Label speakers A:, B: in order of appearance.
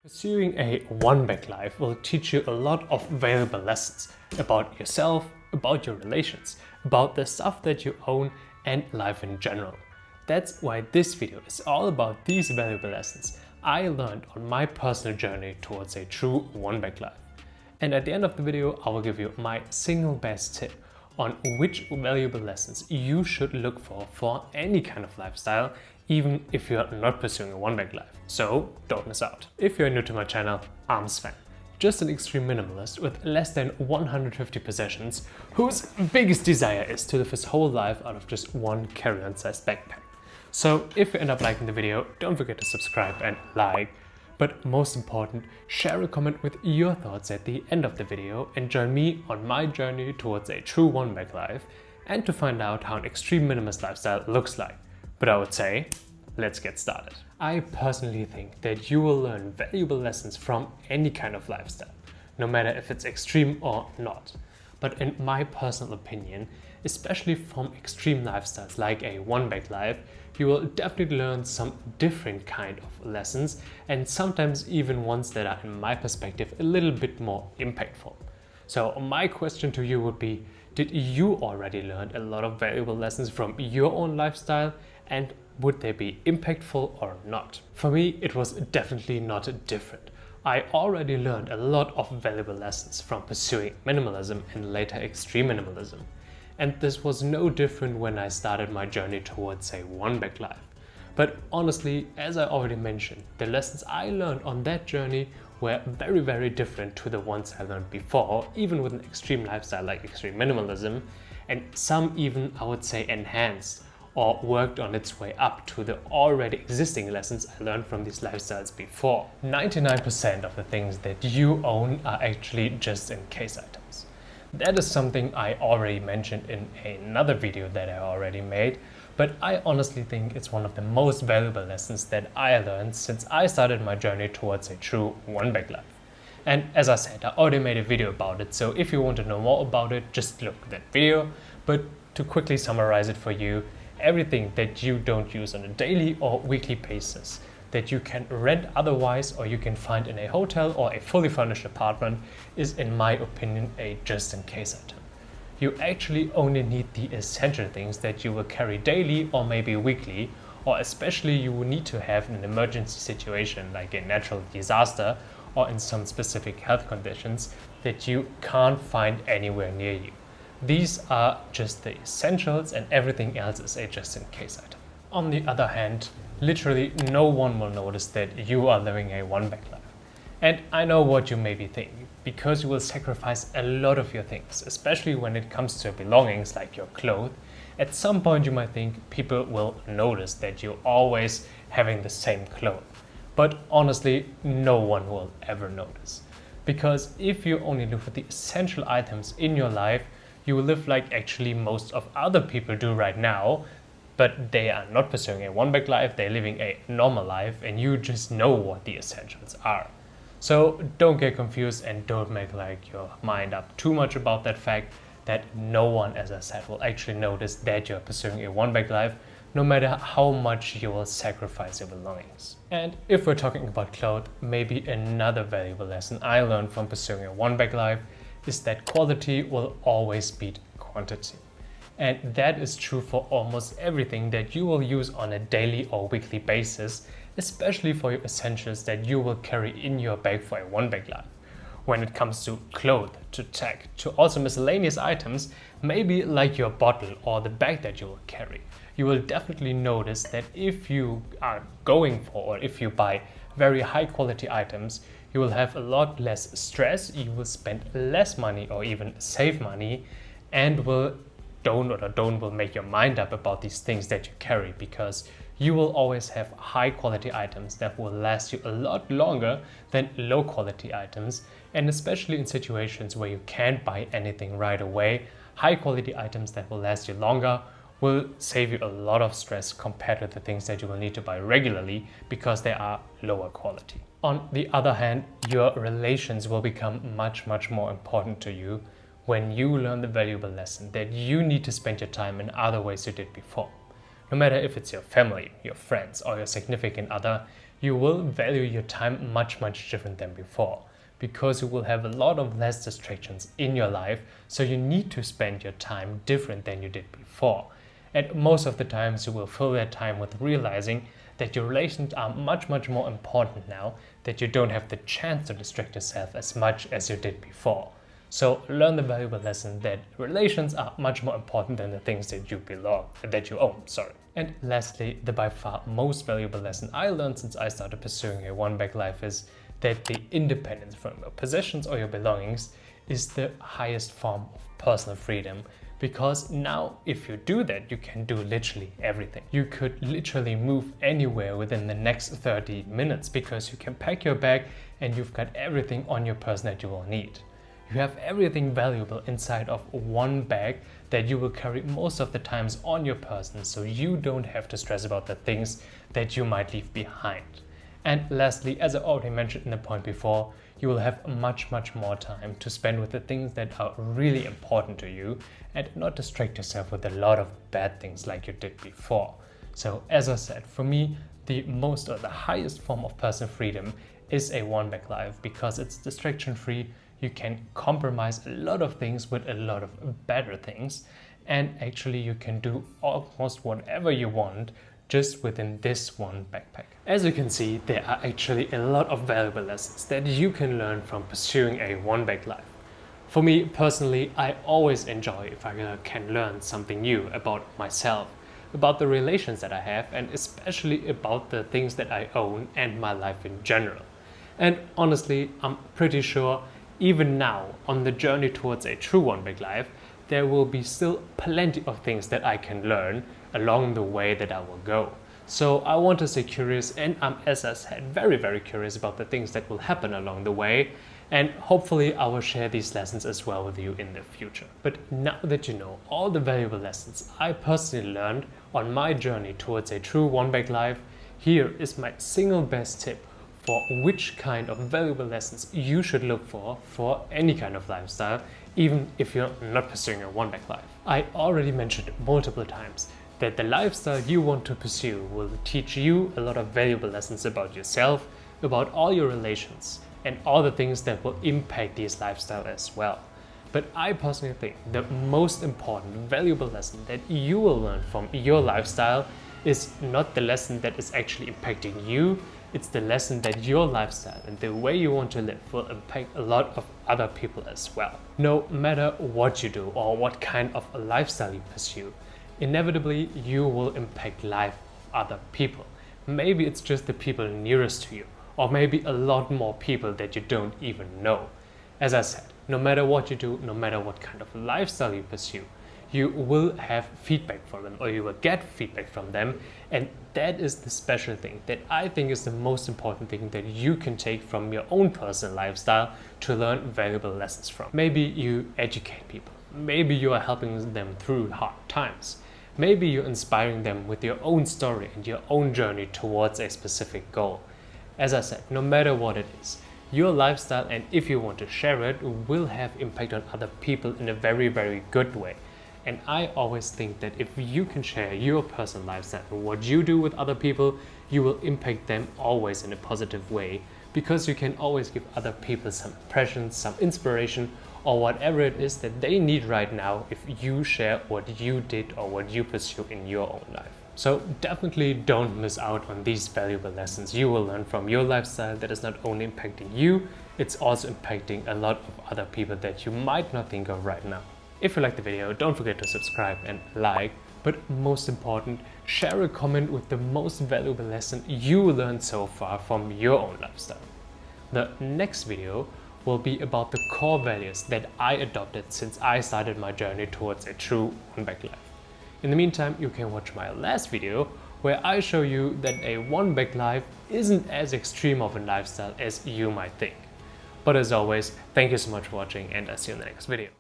A: Pursuing a one-bag life will teach you a lot of valuable lessons about yourself, about your relations, about the stuff that you own and life in general. That's why this video is all about these valuable lessons I learned on my personal journey towards a true one-bag life. And at the end of the video, I will give you my single best tip on which valuable lessons you should look for any kind of lifestyle, even if you're not pursuing a one-bag life. So don't miss out. If you're new to my channel, I'm Sven, just an extreme minimalist with less than 150 possessions, whose biggest desire is to live his whole life out of just one carry-on sized backpack. So if you end up liking the video, don't forget to subscribe and like. But most important, share a comment with your thoughts at the end of the video and join me on my journey towards a true one-bag life and to find out how an extreme minimalist lifestyle looks like. But I would say, let's get started. I personally think that you will learn valuable lessons from any kind of lifestyle, no matter if it's extreme or not. But in my personal opinion, especially from extreme lifestyles like a one-bag life, you will definitely learn some different kind of lessons and sometimes even ones that are, in my perspective, a little bit more impactful. So my question to you would be, did you already learn a lot of valuable lessons from your own lifestyle, and would they be impactful or not? For me, it was definitely not different. I already learned a lot of valuable lessons from pursuing minimalism and later extreme minimalism. And this was no different when I started my journey towards a one-bag life. But honestly, as I already mentioned, the lessons I learned on that journey were very, very different to the ones I learned before, even with an extreme lifestyle like extreme minimalism, and some even, I would say, enhanced or worked on its way up to the already existing lessons I learned from these lifestyles before. 99% of the things that you own are actually just in case items. That is something I already mentioned in another video that I already made, but I honestly think it's one of the most valuable lessons that I learned since I started my journey towards a true one-bag life. And as I said, I already made a video about it, so if you want to know more about it, just look at that video. But to quickly summarize it for you, everything that you don't use on a daily or weekly basis, that you can rent otherwise or you can find in a hotel or a fully furnished apartment, is, in my opinion, a just-in-case item. You actually only need the essential things that you will carry daily or maybe weekly, or especially you will need to have in an emergency situation like a natural disaster or in some specific health conditions that you can't find anywhere near you. These are just the essentials and everything else is a just-in-case item. On the other hand, literally no one will notice that you are living a one-bag life. And I know what you may be thinking, because you will sacrifice a lot of your things, especially when it comes to belongings like your clothes. At some point you might think people will notice that you're always having the same clothes. But honestly, no one will ever notice. Because if you only look for the essential items in your life, you will live like actually most of other people do right now, but they are not pursuing a one-bag life, they're living a normal life, and you just know what the essentials are. So don't get confused and don't make like your mind up too much about that fact that no one, as I said, will actually notice that you're pursuing a one-bag life, no matter how much you will sacrifice your belongings. And if we're talking about clothes, maybe another valuable lesson I learned from pursuing a one-bag life is that quality will always beat quantity. And that is true for almost everything that you will use on a daily or weekly basis, especially for your essentials that you will carry in your bag for a one-bag life. When it comes to clothes, to tech, to also miscellaneous items, maybe like your bottle or the bag that you will carry, you will definitely notice that if you are going for, or if you buy very high quality items, you will have a lot less stress, you will spend less money or even save money, and will make your mind up about these things that you carry, because you will always have high quality items that will last you a lot longer than low quality items. And especially in situations where you can't buy anything right away, high quality items that will last you longer will save you a lot of stress compared to the things that you will need to buy regularly because they are lower quality. On the other hand, your relations will become much, much more important to you when you learn the valuable lesson that you need to spend your time in other ways you did before. No matter if it's your family, your friends, or your significant other, You will value your time much different than before, because you will have a lot of less distractions in your life, so you need to spend your time different than you did before. And most of the times you will fill that time with realizing that your relations are much more important now, that you don't have the chance to distract yourself as much as you did before. So learn the valuable lesson that relations are much more important than the things that you own. And lastly, the by far most valuable lesson I learned since I started pursuing a one-bag life is that the independence from your possessions or your belongings is the highest form of personal freedom. Because now, if you do that, you can do literally everything. You could literally move anywhere within the next 30 minutes because you can pack your bag and you've got everything on your person that you will need. You have everything valuable inside of one bag that you will carry most of the times on your person, so you don't have to stress about the things that you might leave behind. And lastly, as I already mentioned in the point before, you will have much more time to spend with the things that are really important to you and not distract yourself with a lot of bad things like you did before. So as I said, for me, the highest form of personal freedom is a one-bag life because it's distraction free. You can compromise a lot of things with a lot of better things, and actually you can do almost whatever you want just within this one backpack. As you can see, there are actually a lot of valuable lessons that you can learn from pursuing a one-bag life. For me personally, I always enjoy if I can learn something new about myself, about the relations that I have, and especially about the things that I own and my life in general. And honestly, I'm pretty sure even now, on the journey towards a true one-bag life, there will be still plenty of things that I can learn along the way that I will go. So I want to stay curious, and I'm, as I said, very curious about the things that will happen along the way, and hopefully I will share these lessons as well with you in the future. But now that you know all the valuable lessons I personally learned on my journey towards a true one-bag life, here is my single best tip for which kind of valuable lessons you should look for any kind of lifestyle, even if you're not pursuing a one-bag life. I already mentioned multiple times that the lifestyle you want to pursue will teach you a lot of valuable lessons about yourself, about all your relations, and all the things that will impact this lifestyle as well. But I personally think the most important valuable lesson that you will learn from your lifestyle is not the lesson that is actually impacting you. It's the lesson that your lifestyle and the way you want to live will impact a lot of other people as well. No matter what you do or what kind of a lifestyle you pursue, inevitably you will impact life of other people. Maybe it's just the people nearest to you, or maybe a lot more people that you don't even know. As I said, no matter what you do, no matter what kind of lifestyle you pursue, you will have feedback from them, or you will get feedback from them, and that is the special thing that I think is the most important thing that you can take from your own personal lifestyle to learn valuable lessons from. Maybe you educate people, maybe you are helping them through hard times, maybe you're inspiring them with your own story and your own journey towards a specific goal. As I said, no matter what it is, your lifestyle, and if you want to share it, will have impact on other people in a very good way. And I always think that if you can share your personal lifestyle and what you do with other people, you will impact them always in a positive way, because you can always give other people some impressions, some inspiration, or whatever it is that they need right now if you share what you did or what you pursue in your own life. So definitely don't miss out on these valuable lessons you will learn from your lifestyle that is not only impacting you, it's also impacting a lot of other people that you might not think of right now. If you liked the video, don't forget to subscribe and like, but most important, share a comment with the most valuable lesson you learned so far from your own lifestyle. The next video will be about the core values that I adopted since I started my journey towards a true one-bag life. In the meantime, you can watch my last video where I show you that a one-bag life isn't as extreme of a lifestyle as you might think. But as always, thank you so much for watching, and I'll see you in the next video.